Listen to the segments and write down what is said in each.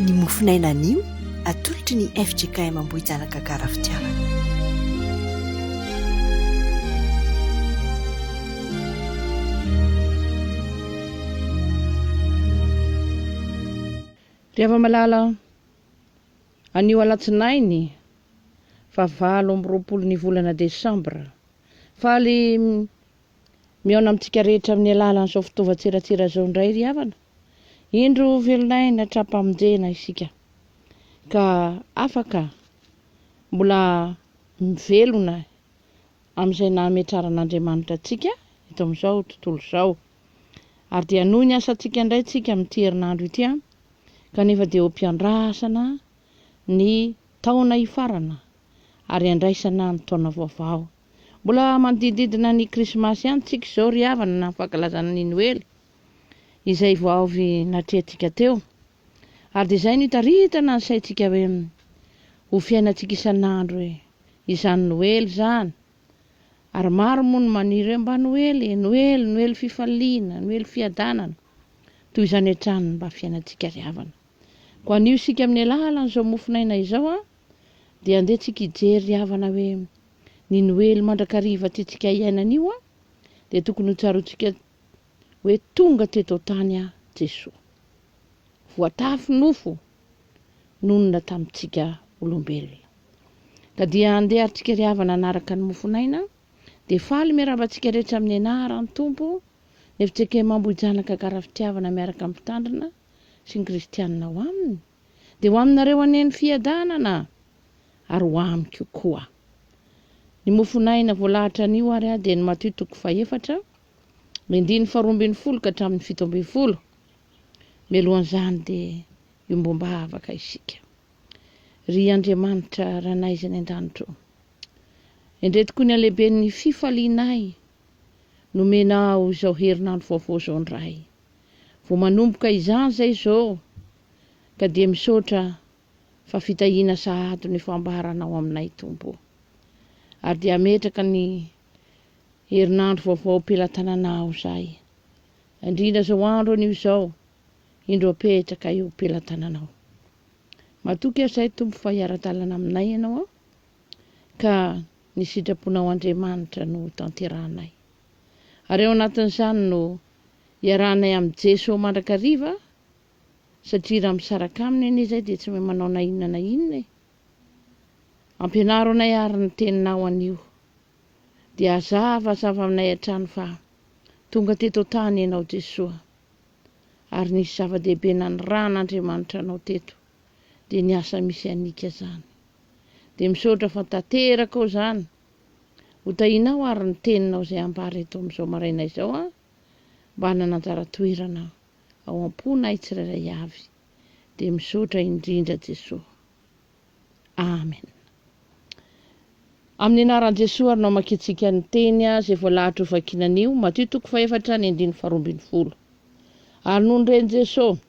ny mofinainan'io atolotry ny FJKM Ambohijanaka Karafitiavana. Rehefa malala anio alatsinainy fa 20 ny volana Desambra faly miaona amintsika rehetra amin'ny alalan'izao fitaovan-tsiratsira zao indray ry havana. Indro velonaina trapamonjena isika ka afaka mbola mivelona amin'izay nametraran'Andriamanitra antsika eto amin'izao tontolo izao. Ary dia noho ny asantsika indray tsika amin'ity herinandro ity kanefa dia ho mpiandrasana ny taona hifarana ary andraisana ny taona vaovao. Mbola manodididina ny krismasy ihany tsika izao ry havana na fankalazana ny Noely izay vao avy natrehantsika teo. Ary dia izay no hitaritana ny saintsika hoe ho fiainantsika isan'andro izany Noely izany. Ary maro moa no maniry mba Noely fifaliana, Noely fiadanana toy izany hatrany mba fiainantsika ry havana. Ko anio sika amin'ny alalan'izao mofinaina izao dia andehantsika hijery ry havana hoe ny Noely mandrakariva tentsika iainan'io dia tokony ho tsaroantsika hoe tonga teto tany Jesosy. Voatafy nofo nonona tamintsika olombelona. Ka dia andehantsika ry havana anaraka ny mofinaina dia faly miarabantsika rehetra amin'ny anaran'ny Tompo ny FJKM Ambohijanaka Karafitiavana miaraka amin'ny mpitandrina sy ny kristianina ho aminy dia ho aminareo aneny fiadanana ary ho amiko koa. Ny mofinaina voalahatra anio ary dia ny Mateo 4:4 mendiny 12 ka hatramin'ny 17. Melohan'izany dia iombomba havaka isika. Ry Andriamanitra ranaizany an-danitro, endretiko ny alehiben'ny fifalianay nomenao izao herinandro vaovao izao indray. Vao manomboka izany zay izao ka dia misaotra fa fitahiana sahady ny fambaranao aminay Tompo. Ary dia ametraka ny herinandro vaovao am-pelantananao izay. Indrindra izao andro anio izao, indro apetraka eo am-pelantananao. Matoky izay Tompo fa hiara-dalana aminay ianao ka ny sitraponao Andriamanitra no tanterahanay. Ary eo anatin'izany no hiarahanay amin'ny Jesosy mandrakariva satria raha misaraka aminy anie izay dia tsy mahay manao na inona. Ampianaro anay ary ny teninao anio dia azava aminay hatrany fa tonga teto tany ianao Jesosy. Ary nisy zava-dehibe nanoràn'Andriamanitra anao teto dia ny asa misy anika zany. Dia misaotra fa tanteraka ao zany ho tahinao ary ny teninao izay ambara eto amin'izao maraina izao mba hanananjara toerana ao am-ponay tsirairay avy. Dia misaotra indrindra Jesosy. Amen. Amin'ny anaran'i Jesosy ary namakiantsika ny teny izay voalahatra ho vakinan'io Mateo 4:12. Ary noho nireny Jesosy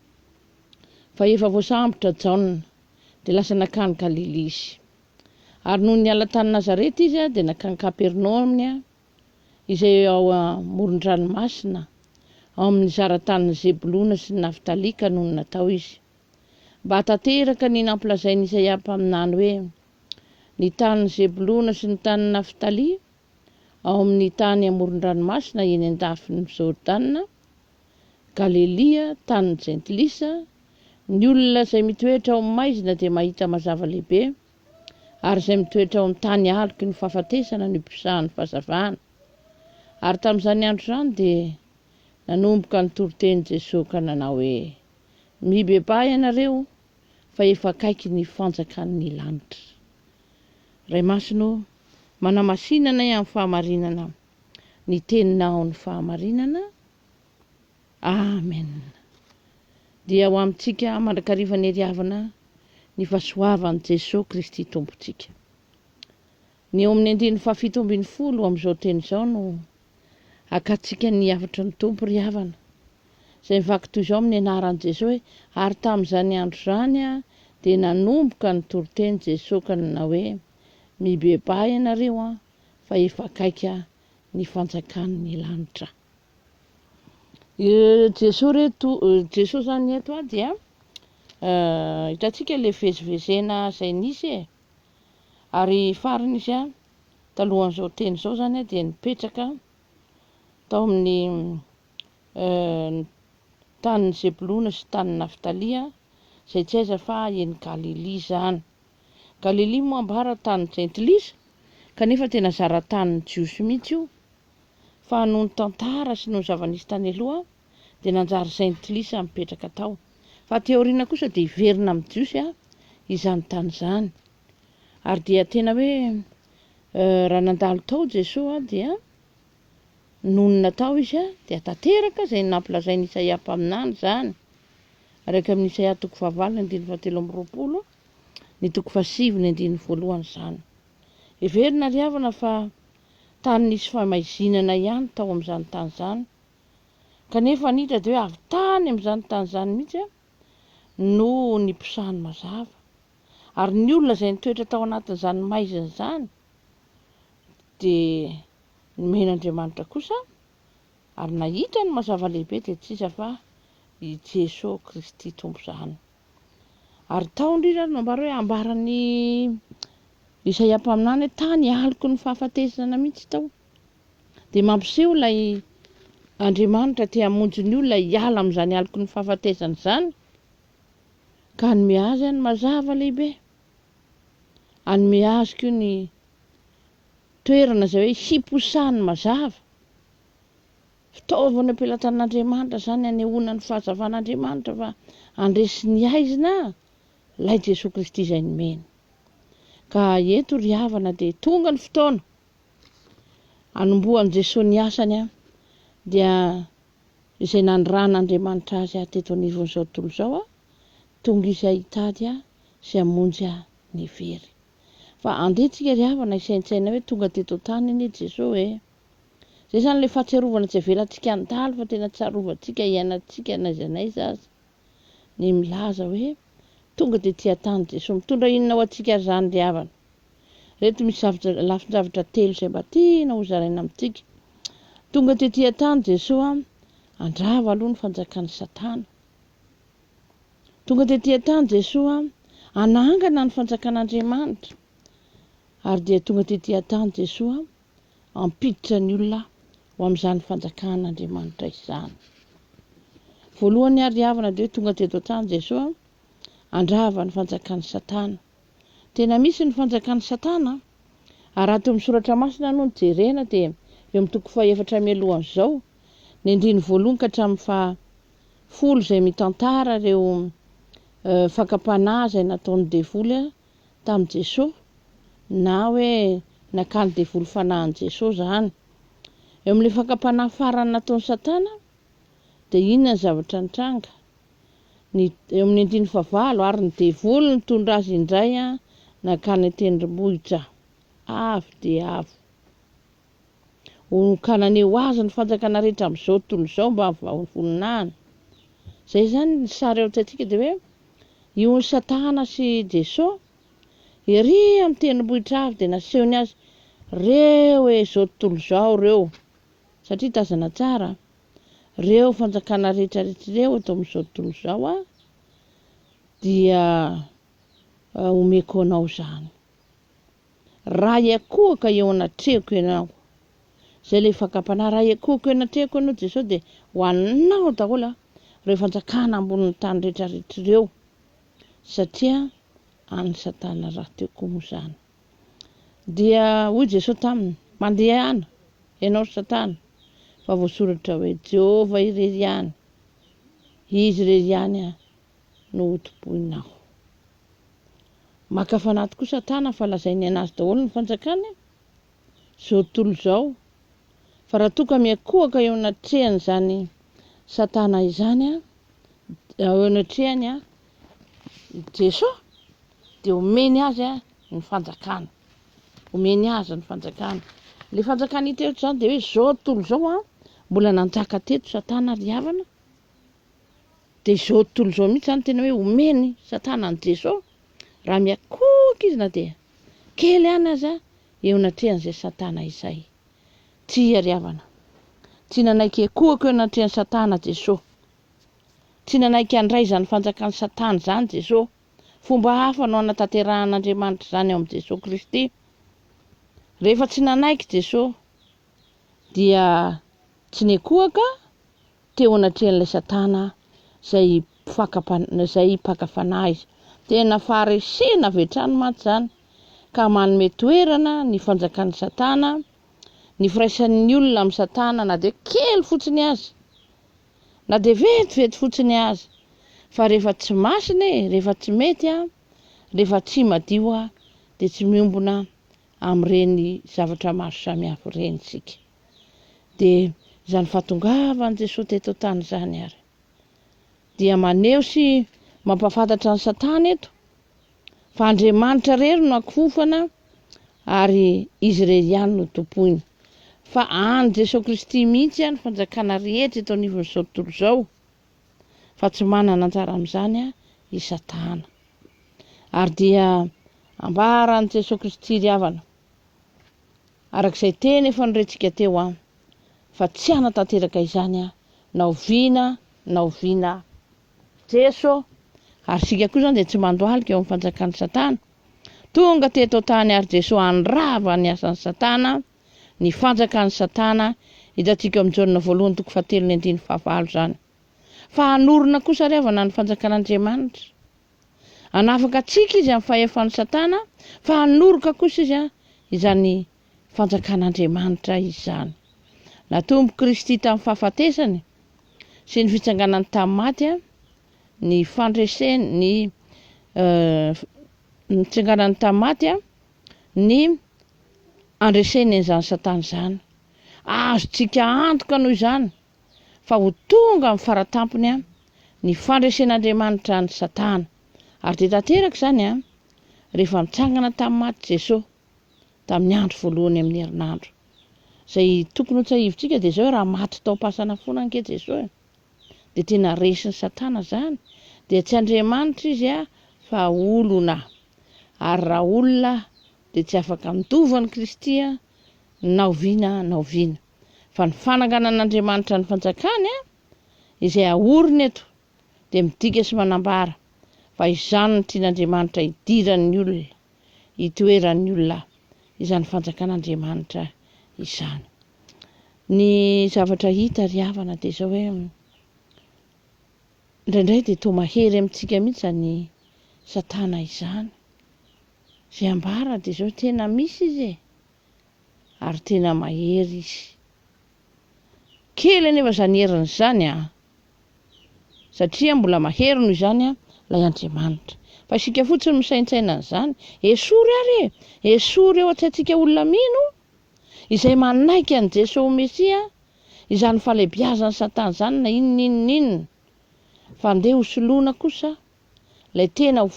fa efa voasambotra Jaona dia lasa nakany Galily izy. Ary noho ny ala tany Nazareta izy dia nakany Kapernaoma izay ao amoron-dranomasina ao amin'ny zaran-tanin'ny Zebulona sy ny Naftali ka noho natao izy. Mba tanteraka ny nampilazainy Isaia mpaminany hoe ny tanin'ny Zebulona sy ny tanin'ny Naftali ao amin'ny tany amoron-dranomasina eny an-dafin'ny Jordana, Galilia, tanin'ny Jentilisa, ny olona izay mitoetra ao amin'ny maizina dia mahita mazava lehibe, ary izay mitoetra ao amin'ny tany aloky ny fahafatesana ny mpisahan'ny fahazavana. Ary tamin'izany andro izany dia nanomboka ny toroteny Jesosy ka nanao hoe mibebahy ianareo fa efa akaiky ny fanjakan'ny lanitra. Ray masino manamasinana amin'ny fahamarinana ny teninao ny fahamarinana. Amen. Dia ho amintsika mandrakariva ny havana ny fahasoavan'i Jesosy Kristy Tompontsika. Ny eo amin'ny 17 amin'izao teny izao no akatsika ny hafatry ny Tompo ry havana. Izay mivaky toy izao amin'ny anaran'i Jesosy ary tamin'izany andro izany dia nanomboka ny toroteny Jesosy ka nanao hoe mibebahy ianareo fa efa akaiky ny fanjakan'ny lanitra. Jesosy zany eto dia hitantsika le vezivezena izay nisy e. Ary farany izy talohan'izao teny izao zany dia nipetraka tao amin'ny tanin'ny Zebolona sy tanin'ny Naftalia, izay tsy aiza fa eny Galili zany. Galili moa ambara tanin'ny Jentilisa, kanefa tena zara-tanin'ny Jiosy mihitsy io, fa noho ny tantara sy noho ny zava-nisy tany aloha dia nanjary Jentilisa mipetraka tao. Fa teoriana kosa dia iverina amin'ny Jiosy izany tany izany. Ary dia tena hoe raha nandalo tao Jesosy dia nonina tao izy dia tanteraka izay nampilazain'i Isaia mpaminany zany. Araka amin'ny Isaia 9:7-20, ny 7:1 zany. Iverina ry havana fa tany nisy famaizinana ihany tao amin'izany tany zany. Kanefa nidra dia hoe avy tany amin'izany tany zany mihitsy no niposahany mazava. Ary ny olona izay nitoetra tao anatin'izany maizina izany dia nomen'Andriamanitra kosa ary nahita ny mazava lehibe dia tsisa fa i Jesosy Kristy tompo izany. Ary tao indrindra no ambara hoe ambaran'ny Isaia mpaminany tany aliko ny fahafatesana mihitsy tao. Dia mampiseho ilay Andriamanitra te hamonjy ny olona hiala amin'izany aliko ny fahafatesana izany, ka hanome azy ny mazava lehibe. Hanome azy koa ny toerana izay hoe hiposahany mazava. Fitaovana ampelantan'Andriamanitra zany hanehoana ny fahazavan'Andriamanitra fa handresy ny aizina ilay Jesosy Kristy izay nomeny. Ka eto ry havana dia tonga ny fotoana hanombohan'i Jesosy ny asany dia izay nandiran'Andriamanitra azy teto anivon'izao tontolo izao tonga izy hitady sy hamonjy ny very. Fa andehantsika ry havana isaintsaina hoe tonga teto tany anie Jesosy Zay zany le fahatsiarovana tsy avelantsika handalo fa tena tsarovatsika iainantsika n'aiza n'aiza aza. Ny milaza hoe tonga dia tia tany Jesosy. Mitondra inona ho antsika zany ry havana? Reto misy lafin-javatra telo izay mba tiana ho zaraina amintsika. Tonga dia tia tany Jesosy andrava aloha ny fanjakan'ny Satana. Tonga dia tia tany Jesosy anangana ny fanjakan'Andriamanitra. Ary dia tonga dia tia tany Jesosy ampiditra ny olona ho amin'izany fanjakan'Andriamanitra izany. Voalohany ary havana dia tonga teto tany Jesosy andrava ny fanjakan'ny Satana. Tena misy ny fanjakan'ny Satana. Ary ato amin'ny soratra masina no jerena dia eo amin'ny 4:1 ny 1 ka hatramin'ny 10 izay mitantara ireo fakapanahy izay nataon'ny devoly tamin'i Jesosy, na hoe nakany devoly fanahin'i Jesosy zany. Eo amin'ilay fakapanahy farany nataon'ny Satana dia inona ny zavatra nitranga? Eo amin'ny 9:9 ary ny devoly nitondra azy indray nakany tendrombohitra avo dia avo. Ka naneho azy ny fanjakana rehetra amin'izao tontolo izao mba voninahiny. Zay zany ny sary ao antsaintsika dia hoe io Satana sy Jesosy ery amin'ny tendrombohitra avo dia nasehony azy reo izao tontolo izao reo, satria tazana tsara reo fanjakana rehetrarehetra reo eto amin'izao tontolo izao dia omeko anao zany. Raha iakohaka eo anatrehiko ianao. Zay le fakapanahy, raha iakohaka eo anatrehiko ianao Jesosy dia ho anao daholo reo fanjakana ambonin'ny tany rehetrarehetra reo, satria any Satana raha teo koa moa zany. Dia hoy Jesosy taminy, mandeha ihany ianao Satana, fa voasoratra hoe Jehova irery ihany, izy irery ihany no hotoboinao. Maka fanaty koa Satana fa lazainy anazy daholo ny fanjakany zao tontolo izao. Fa raha toa ka miakohaka eo anatrehany zany Satana izany eo anatrehany Jesosy dia omeny azy ny fanjakana. Omeny azy ny fanjakana. Le fanjakana hita eto zany dia hoe zao tontolo izao mbola nanjaka teto Satana ry havana. Dia zao tontolo izao mihitsy zany tena hoe omeny Satana ny Jesosy. Raha miakohaka izy na dia kely ihany aza eo anatrehany izay Satana izay. Tsia ry havana. Tsy nanaiky akohaka eo anatrehany Satana Jesosy. tsy nanaiky andray izany fanjakany Satana izany Jesosy. Fomba hafa no anatanteran'Andriamanitra izany eo amin'i Jesosy Kristy. Rehefa tsy nanaiky Jesosy dia tsy nekoaka teo anatrehan'ilay Satana izay mpakafanahy izy. Tena farisena avy hatrany mantsy izany ka manome toerana ny fanjakan'ny Satana, ny firaisan'ny olona amin'ny Satana na dia kely fotsiny azy, na dia vetivety fotsiny azy. Fa rehefa tsy masina rehefa tsy mety rehefa tsy madio dia tsy miombona amin'ireny zavatra maro samihafa ireny isika. Dia izany fahatongavan'i Jesosy teto tany izany ary dia maneho sy mampafantatra ny Satana eto fa Andriamanitra rery no akofana ary izy irery ihany no tompoiny. Fa any Jesosy Kristy mihitsy ny fanjakana rehetra eto anivon'izao tontolo izao, fa tsy manana anjara amin'izany i Satana. Ary dia ambaran'i Jesosy Kristy ry havana, arak'izay teny efa norentsika teo fa tsy hanatanteraka izany na oviana Jesosy. Ary sika koa izany dia tsy mandohalika eo amin'ny fanjakan'ny Satana. Tonga teto tany ary Jesosy andrava ny asan'ny Satana, ny fanjakan'ny Satana, hitantsika amin'ny Jaonina 1:7-9 izany. Fa hanorina kosa ry havana ny fanjakan'Andriamanitra. Hanafaka antsika izy amin'ny fahefan'ny Satana, fa hanoroka kosa izy izany fanjakan'Andriamanitra izany. Natombo Kristy tamin'ny fahafatesany sy ny fitsanganany tamin'ny maty, ny fandreseny ny fitsanganany tamin'ny maty, ny andreseny an'izany Satana izany. Azontsika antoka noho izany fa ho tonga amin'ny faratampony ny fandresen'Andriamanitra ny Satana. Ary dia tanteraka izany rehefa mitsangana tamin'ny maty Jesosy tamin'ny andro voalohany amin'ny herinandro. Izay tokony ho tsahivitsika dia izao raha maty tao am-pasana foana anke Jesosy dia tena resin'ny Satana izany. Dia tsy Andriamanitra izy fa olona. Ary raha olona dia tsy afaka mitovany Kristy na oviana. Fa ny fananganan'Andriamanitra ny fanjakany izay ahoriny eto dia midika sy manambara fa izany no tian'Andriamanitra hidiran'ny olona, hitoeran'ny olona izany fanjakan'Andriamanitra izany. Ny zavatra hita ry havana dia izao hoe indraindray dia toa mahery amintsika mihitsy ny Satana izany. Izay ambara dia izao tena misy izy ary tena mahery izy. Kely anefa izany heriny izany satria mbola mahery noho izany ilay Andriamanitra. Fa isika fotsiny misaintsaina an'izany, esory eo an-tsaintsika olona mino izay manaiky an'i Jesosy Mesia, izany falebiazan'ny Satana izany na inona. Fa andeha hosoloina kosa ilay tena ho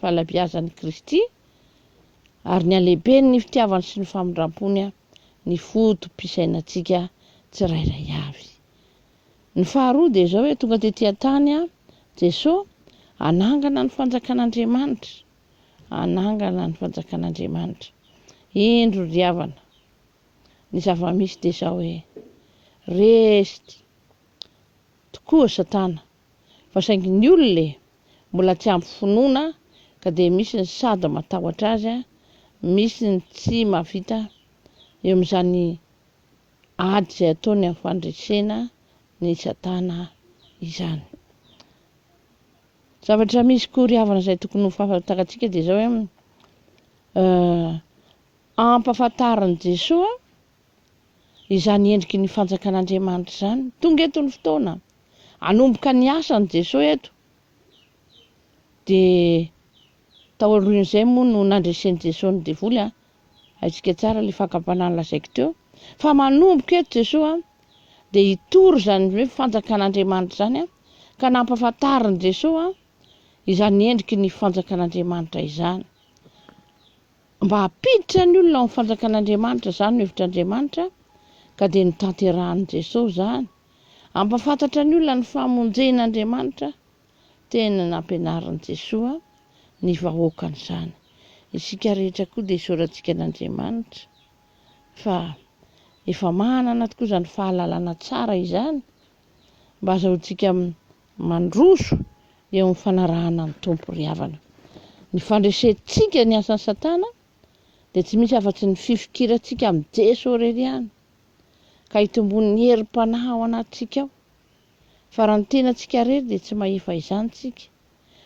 falebiazan'ny Kristy ary ny alehibeny ny fitiavany sy ny famindram-pony ny fotom-pisainantsika tsirairay avy. Ny faharoa dia izao hoe tonga tetỳ tany Jesosy anangana ny fanjakan'Andriamanitra. Indro ry havana, ny zava-misy dia izao hoe resy tokoa Satana, fa saingy ny olona mbola tsy ampy finoana ka dia misy ny sady matahotra azy, misy ny tsy mahavita eo amin'izany ady izay ataony amin'ny fandresena ny Satana izany. Zavatra misy koa ry havana izay tokony ho fahafantarantsika dia izao hoe ampahafantaran'i Jesosy izany endriky ny fanjakan'Andriamanitra izany. Tonga eto ny fotoana hanomboka ny asany Jesosy eto dia tao alohan'izay moa no nandresen'i Jesosy ny devoly, haitsika tsara ilay fakam-panahiny lazaiko teo. Fa manomboka eto Jesosy dia hitory izany hoe fanjakan'Andriamanitra izany ka nampahafantaran'i Jesosy izany endriky ny fanjakan'Andriamanitra izany. Mba hampiditra ny olona amin'ny fanjakan'Andriamanitra izany no hevitr'Andriamanitra ka dia notanterahan'i Jesosy izany. Ampahafantatra ny olona ny famonjen'Andriamanitra tena nampianarin'i Jesosy ny vahoakany izany. Isika rehetra koa dia isaorantsika n'Andriamanitra fa efa manana tokoa izany fahalalana tsara izany mba azahoantsika mandroso eo amin'ny fanarahana ny tompo ry havana. Ny fandresentsika ny asan'ny Satana dia tsy misy afa-tsy ny fifikirantsika amin'ny Jesosy irery ihany, ka hitomboan'ny herim-panahy ao anatintsika ao. Fa raha ny tenantsika irery dia tsy mahefa izany tsika,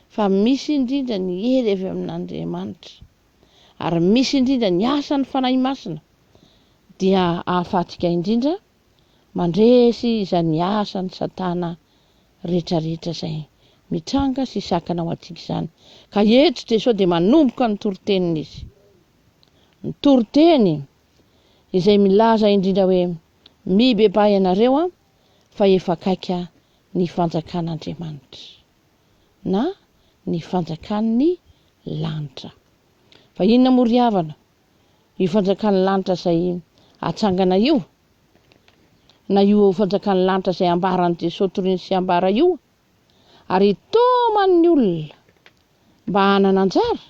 fa misy indrindra ny hery avy amin'Andriamanitra, ary misy indrindra ny asan'ny fanahy masina, dia ahafahantsika indrindra mandresy izany asan'ny Satana rehetrarehetra izay mitranga sy sakana ao antsika izany. Ka eto Jesosy dia manomboka ny toriteniny izy, ny toriteny izay milaza indrindra hoe mibebay ianareo fa efa akaika ny fanjakan'Andriamanitra na ny fanjakan'ny lanitra. Fa inona moa ry havana io fanjakan'ny lanitra izay atsangana io, na io fanjakan'ny lanitra izay ambaran'i Jesosy toriny sy ambara io, ary toman'ny olona mba hanana anjara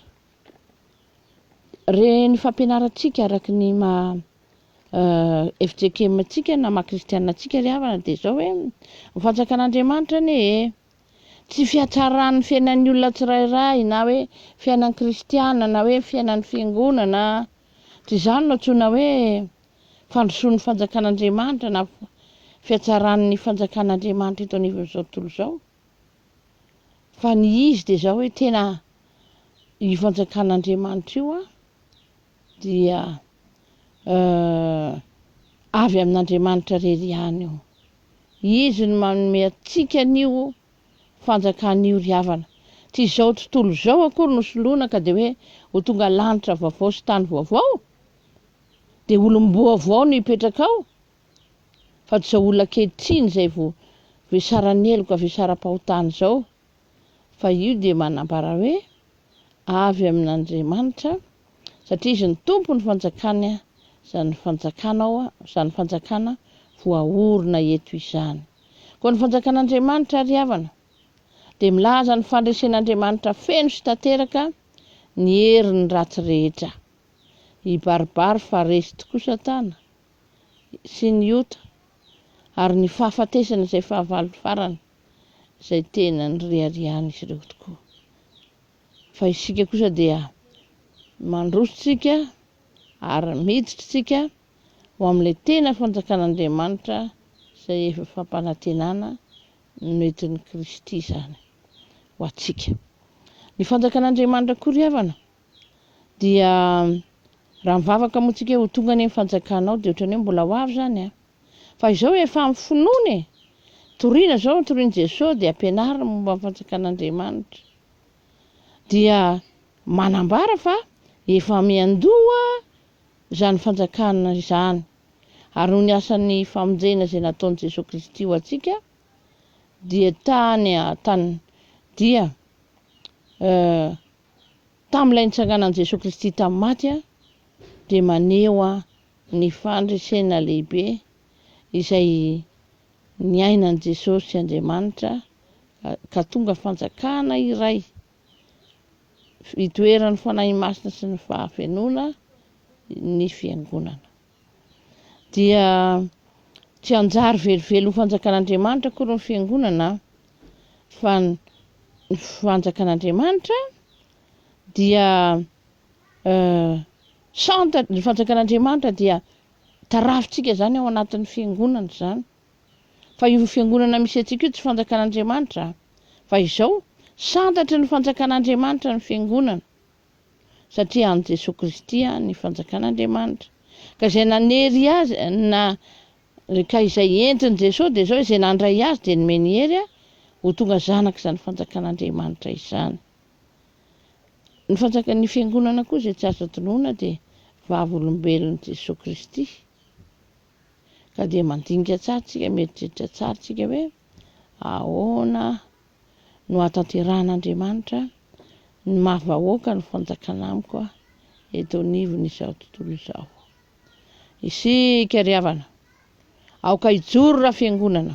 ny fampianarantsika araka ny FJKM-tsika na maha-kristianantsika ry havana dia zao hoe ny fanjakan'Andriamanitra tsy fiatsaran'ny fiainan'ny olona tsirairay, na hoe fiainan'ny kristiana, na hoe fiainan'ny fiangonana, tsy izany no antsoina hoe fandrosoan'ny fanjakan'Andriamanitra na fiatsaran'ny fanjakan'Andriamanitra eto anivon'izao tontolo izao. Fa ny izy dia zao hoe tena io fanjakan'Andriamanitra io dia avy amin'Andriamanitra irery ihany io. Izy no manome atsika an'io fanjakan'io ry havana. Tsy izao tontolo izao akory no soloina ka dia hoe ho tonga lanitra vaovao sy tany vaovao, dia olom-boa vaovao no hipetraka ao, fa tsy izao olona ankehitriny izay vao vesaran'ny elo ka vesaram-pahotana izao. Fa io dia manambara hoe avy amin'Andriamanitra, satria izy ny tompo ny fanjakana, izany fanjakanao, izany fanjakana voaorina eto izany. Koa ny fanjakan'Andriamanitra ry havana dia milaza ny fandresen'Andriamanitra feno sy tanteraka ny herin'ny ratsy rehetra, hibaribary fa resy tokoa Satana sy ny ota, ary ny fahafatesana izay fahavalo farany izay tena ny riharihan'ny izy ireo tokoa. Fa isika kosa dia mandrosotsika ary miditrytsika ho amin'ilay tena fanjakan'Andriamanitra izay efa fampanantenana noentin'ny Kristy izany ho antsika. Ny fanjakan'Andriamanitra koa ry havana dia raha mivavaka moa tsika ho tonga any amin'ny fanjakanao dia ohatrany hoe mbola ho avy izany fa izao efa amin'ny finoany toriana izao, torian'i Jesosy dia ampianarina momba ny fanjakan'Andriamanitra, dia manambara fa efa miandoha izany fanjakana izany, ary noho ny asan'ny famonjena izay nataon'i Jesosy Kristy ho antsika dia tamin'ilay nitsanganan'i Jesosy Kristy tamin'ny maty dia maneho ny fandresena lehibe izay niainan'i Jesosy sy Andriamanitra ka tonga fanjakana iray hitoeran'ny fanahy masina sy ny fahafenoana ny fiangonana. Dia tsy anjary velively ho fanjakan'Andriamanitra akory ny fiangonana, fa ny fanjakan'Andriamanitra dia ny fanjakan'Andriamanitra dia tarafintsika izany ao anatin'ny fiangonana izany. Fa io fiangonana misy antsika io tsy fanjakan'Andriamanitra, fa izao santatry ny fanjakan'Andriamanitra ny fiangonana, satria an'i Jesosy Kristy ny fanjakan'Andriamanitra. Ka izay nanery azy ka izay entin'i Jesosy dia zao izay nandray azy dia nomeny hery ho tonga zanaka izany fanjakan'Andriamanitra izany. Ny fiangonana koa izay tsy azo tonoina dia vavolombelon'i Jesosy Kristy. Ka dia mandinika tsara tsika, mieritreritra tsara tsika hoe ahoana no hatanteran'Andriamanitra ny mahavahoaka ny fanjakana amiko eto anivon'izao tontolo izao. Isika ry havana, aoka hijoro raha fiangonana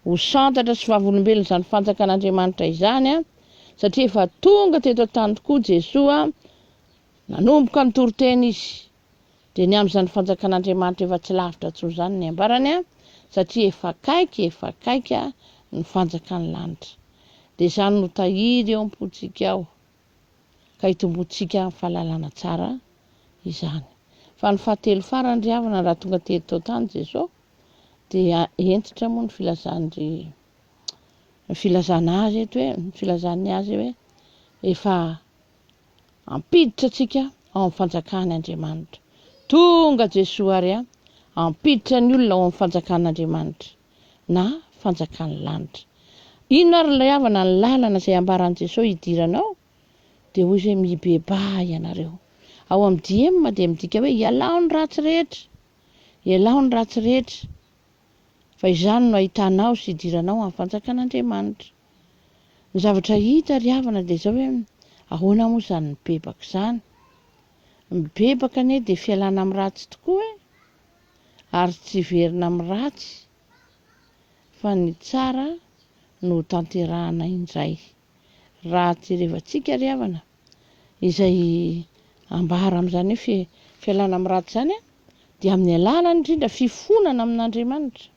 ho santatra sy vavolombelona izany fanjakan'Andriamanitra izany satria efa tonga teto an-tany tokoa Jesosy nanomboka ny toriteny izy, dia ny amin'izany fanjakan'Andriamanitra efa tsy lavitra intsony izany ny ambarany satria efa akaiky ny fanjakany lanitra. Dia izany no tahiry eo am-pontsika ao ka hitombotsika amin'ny fahalalana tsara izany. Fa ny fahatelo farany ry havana raha tonga teto tany Jesosy dia entitra moa ny filazana azy eto hoe ny filazany azy hoe efa ampiditra antsika ao amin'ny fanjakan'Andriamanitra. Tonga Jesosy ary ampiditra ny olona ao amin'ny fanjakan'Andriamanitra na fanjakany lanitra. Inona ary ilay havana ny lalana izay ambaran'i Jesosy hidiranao dia hoy izay mibeba ianareo. Ao amin'ny DM dia midika hoe ialao ny ratsy rehetra, ialao ny ratsy rehetra. Fa izany no ahitanao sy hidiranao amin'ny fanjakan'Andriamanitra. Ny zavatra hita ry havana dia izao hoe ahoana moa izany mibebaka izany. Mibebaka anie dia fialana amin'ny ratsy tokoa ary tsy verina amin'ny ratsy fa ny tsara no tanterahana indray. Raha jerevantsika ry havana izay ambara amin'izany hoe fialana amin'ny ratsy izany dia amin'ny alalany indrindra fifonana amin'Andriamanitra.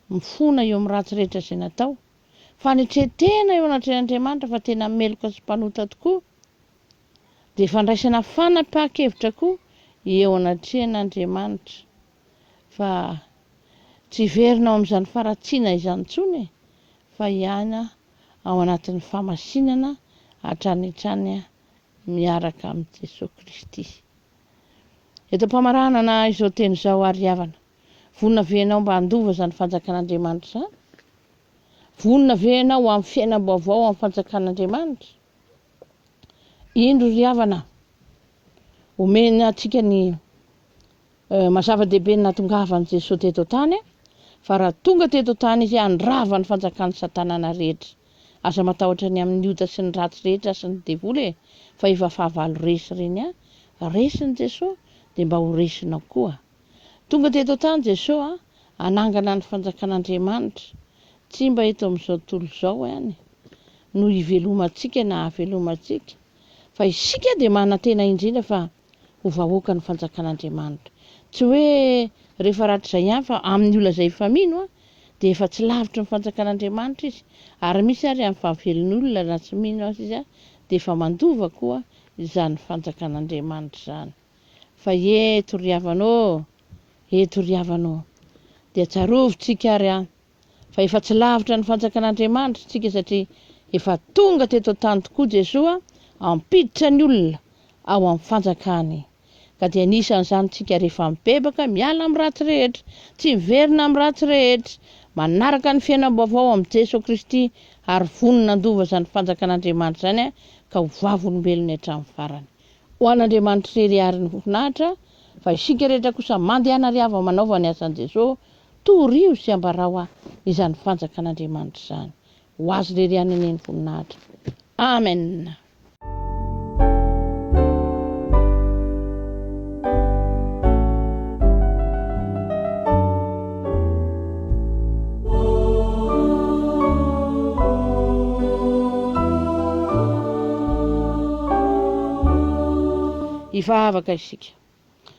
Mifona eo amin'ny ratsy rehetra izay natao. Fanetretena eo anatrehan'Andriamanitra fa tena meloka sy mpanota tokoa. Dia fandraisana fanapahan-kevitra koa eo anatrehan'Andriamanitra. Fa tsy verina ao amin'izany faratsiana izany intsony fa ihany ao anatin'ny famasinana hatrany miaraka amin'ny Jesosy Kristy. Eto am-pamaranana izao teny izao ary havana. Vonona venao mba handova izany fanjakan'Andriamanitra izany? Vonona venao amin'ny fiainam-baovao amin'ny fanjakan'Andriamanitra? Indro ry havana omena antsika ny mazava-dehibe nahatongavan'i Jesosy teto tany fa raha tonga teto tany izy handrava ny fanjakan'ny Satanana rehetra. Aza matahotra ny amin'ny ota sy ny ratsy rehetra sy ny devoly fa efa fahavalo resy reny resin'i Jesosy dia mba ho resinao koa. Tonga teto tany Jesosy hanangana ny fanjakan'Andriamanitra tsy mba eto amin'izao tontolo izao no hivelomantsika na havelomantsika fa isika dia manantena indrindra fa ho vahoaka ny fanjakan'Andriamanitra. Tsy hoe rehefa ratr'izay ihany fa amin'ny olona izay efa mino dia efa tsy lavitra ny fanjakan'Andriamanitra izy ary misy ary amin'ny fahavelon'ny olona na tsy mino azy izy dia efa mandova koa izany fanjakan'Andriamanitra izany. Fa eto ry havanao dia tsarovintsika ary fa efa tsy lavitra ny fanjakan'Andriamanitra tsika satria efa tonga teto tany tokoa Jesosy ampiditra ny olona ao amin'ny fanjakany. Ka dia anisan'izany tsika rehefa mibebaka miala amin'ny ratsy rehetra, tsy miverina amin'ny ratsy rehetra, manaraka ny fiainam-baovao amin'ny Jesosy Kristy ary vonona handova izany fanjakan'Andriamanitra izany ka ho vavolombelona hatramin'ny farany. Ho an'Andriamanitra irery ary ny voninahitra fa isika rehetra kosa mandehana ry hava manaova ny asan'i Jesosy torio sy ambarao izany fanjakan'Andriamanitra izany. Ho azy irery any ny voninahitra. Amen. Hivavaka isika.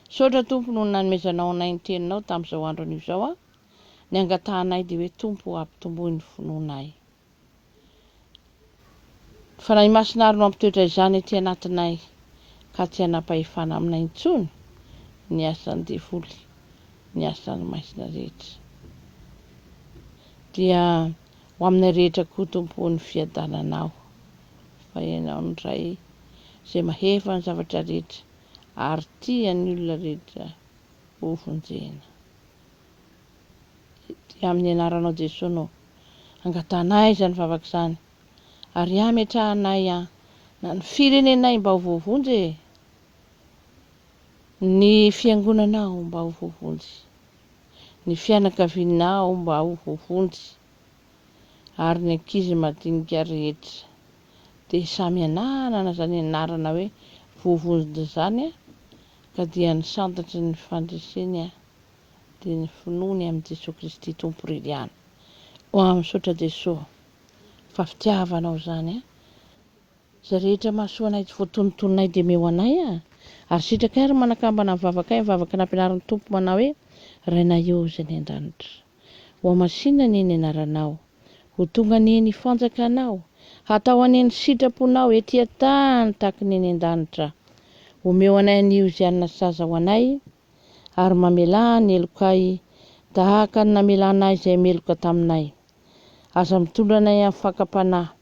Saotra Tompo noho ny nanomezanao anay ny teninao tamin'izao andron'io izao ny angatahanay dia hoe Tompo ampitomboy ny finoanay. Fanahy masina ary no ampitoetra izany etỳ anatinay ka tsy hanam-pahefana aminay intsony ny asan'ny devoly, ny asan'ny maisina rehetra. Dia ho aminay rehetra koa Tompo ny fiadananao fa ianao ndray izay mahefa ny zavatra rehetra ary tia ny olona rehetra ho vonjena. Dia amin'ny anaranao Jesosy no angatahanay izany vavaka izany ary ametrahanay na ny firenenay mba ho voavonjy, ny fiangonanao mba ho voavonjy, ny fianakavianao mba ho voavonjy ary ny ankizy madinika rehetra dia samy anarana izany anarana hoe voavonjy izany ka dia ny santatry ny fandreseny dia ny finoany amin'ny Jesosy Kristy Tompo ririana. Ho amin'ny saotra Jesosy fa fitiavanao izany izay rehetra mahasoanay tsy voatonontononay dia meo anay ary sitraka ary manakambana ny vavakay, vavaka nampianarin'ny Tompo manao hoe rainay eo izay ny an-danitra. Ho amasinana ny anaranao ho tonga neny fanjaka anao, hatao aneny sitraponao etỳ tany taky neny an-danitra. Omeo anay anio zianina saza ho anay, ary mamelà ny elokay tahaka ny namelanay izay meloka taminay. Aza mitondra anay amin'ny fakapanahy,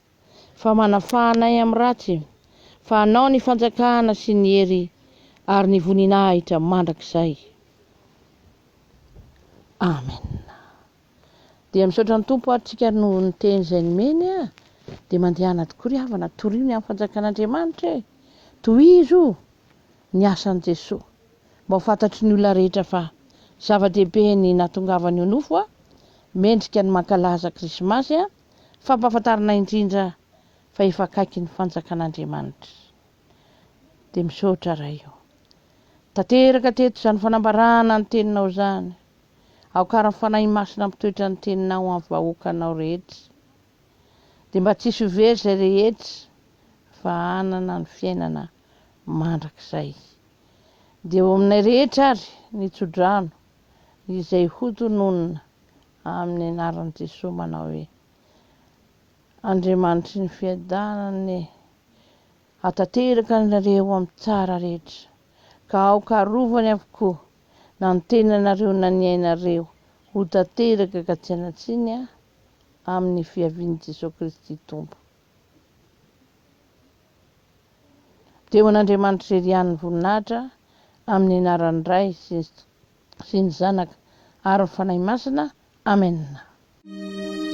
fa manafahanay amin'ny ratsy, fa anao ny fanjakana sy ny hery ary ny voninahitra mandrakizay. Amen. Dia misaotra ny tompo atsika no niteny izay nomeny dia mandehana tokoa ry havana toriany amin'ny fanjakan'Andriamanitra e. Tohizo ny asan'i Jesosy. Mba ho fantatry ny olona rehetra fa zava-dehibe ny natongavany ho nofo mendrika ny mankalaza krismasy fampahafantarana indrindra fa efa akaiky ny fanjakan'Andriamanitra. Dia misaotra ray io. Tanteraka teto izany fanambarana ny teninao izany. Aokarany fanahy masina mitoetra ny teninao amin'ny vahoakanao rehetra. Dia mba tsisy ho very izay rehetra fa hanana ny fiainana mandrakizay. Dia eo aminay rehetra ary ny tsodrano izay hotononona amin'ny anaran'i Jesosy manao hoe Andriamanitry ny fiadanany hatanteraka anareo amin'ny tsara rehetra ka aokarovany avokoa na ny tenanareo na ny ainareo ho tanteraka ka tsy hanatsiny amin'ny fiavian'i Jesosy Kristy Tompo. Teo an'Andriamanitra iry ihany ny voninahitra amin'ny anaran'ny Ray sy ny Zanaka ary ny Fanahy Masina. Amen.